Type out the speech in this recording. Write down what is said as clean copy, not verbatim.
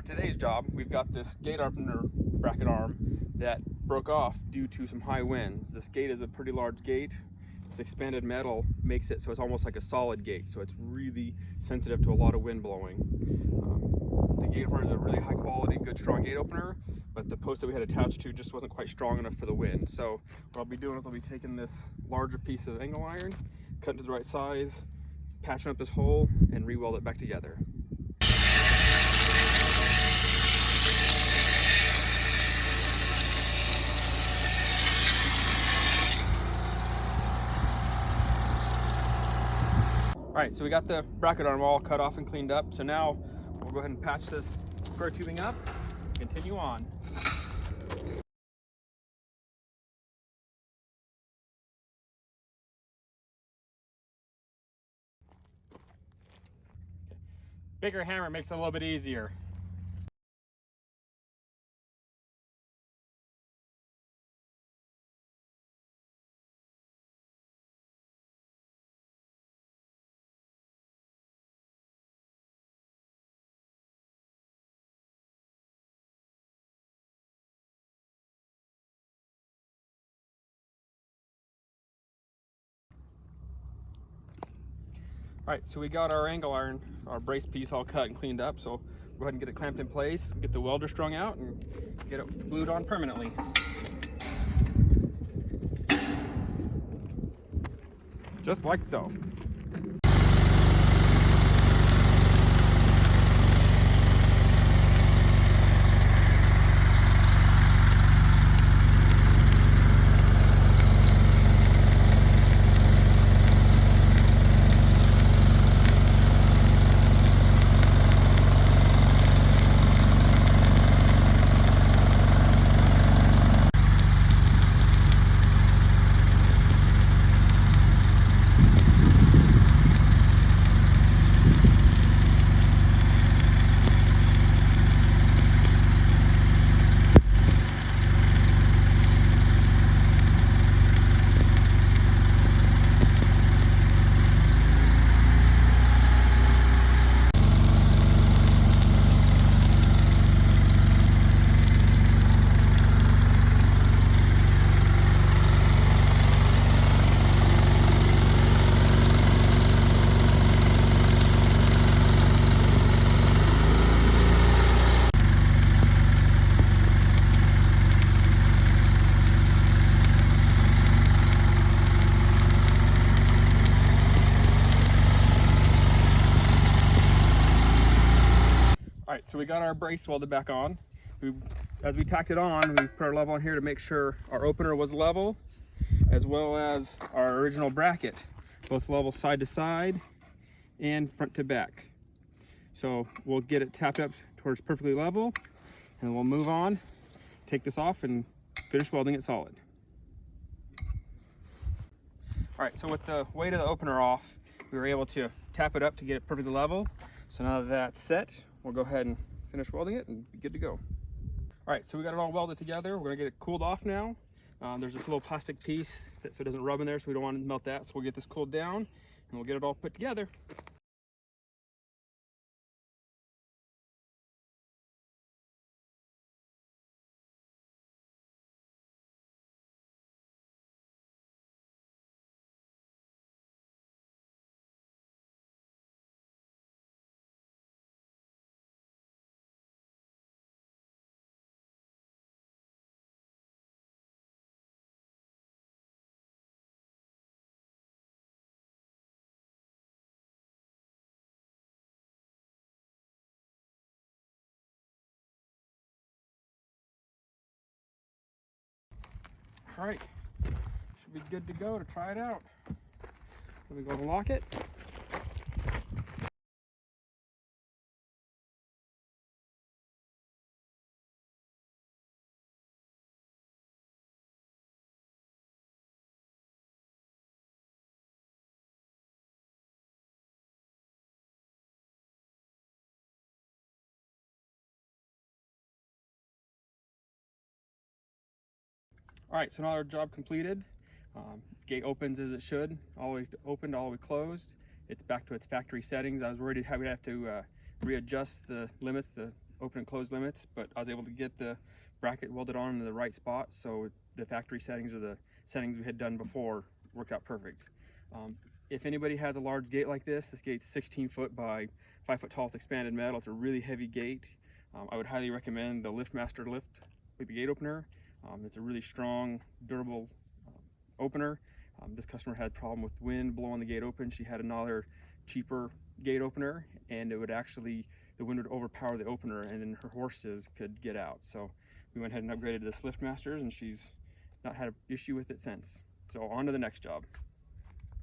today's job, we've got this gate opener bracket arm that broke off due to some high winds. This gate is a pretty large gate. This expanded metal makes it so it's almost like a solid gate, so it's really sensitive to a lot of wind blowing. The gate opener is a really high quality, good strong gate opener, but the post that we had attached to just wasn't quite strong enough for the wind. So what I'll be doing is I'll be taking this larger piece of angle iron, cutting to the right size, patching up this hole, and re-weld it back together. All right, so we got the bracket arm all cut off and cleaned up. So now we'll go ahead and patch this square tubing up, continue on. Bigger hammer makes it a little bit easier. All right, so we got our angle iron, our brace piece all cut and cleaned up. So go ahead and get it clamped in place, get the welder strung out, and get it glued on permanently. Just like so. So we got our brace welded back on. As we tacked it on, we put our level on here to make sure our opener was level, as well as our original bracket, both level side to side and front to back. So we'll get it tapped up towards perfectly level, and we'll move on, take this off, and finish welding it solid. All right, so with the weight of the opener off, we were able to tap it up to get it perfectly level. So now that that's set, we'll go ahead and finish welding it and be good to go. All right, so we got it all welded together. We're gonna get it cooled off now. There's this little plastic piece so it doesn't rub in there, so we don't want to melt that. So we'll get this cooled down and we'll get it all put together. All right, should be good to go to try it out. Let me go and lock it. All right, so now our job completed. Gate opens as it should, all the way opened, all the way closed. It's back to its factory settings. I was worried how we'd have to readjust the limits, the open and close limits, but I was able to get the bracket welded on in the right spot, so the factory settings or the settings we had done before worked out perfect. If anybody has a large gate like this gate's 16 foot by 5 foot tall with expanded metal. It's a really heavy gate. I would highly recommend the LiftMaster Baby Gate Opener. It's a really strong, durable opener. This customer had a problem with wind blowing the gate open. She had another cheaper gate opener, and it would actually, the wind would overpower the opener, and then her horses could get out. So we went ahead and upgraded this LiftMasters, and she's not had an issue with it since. So on to the next job.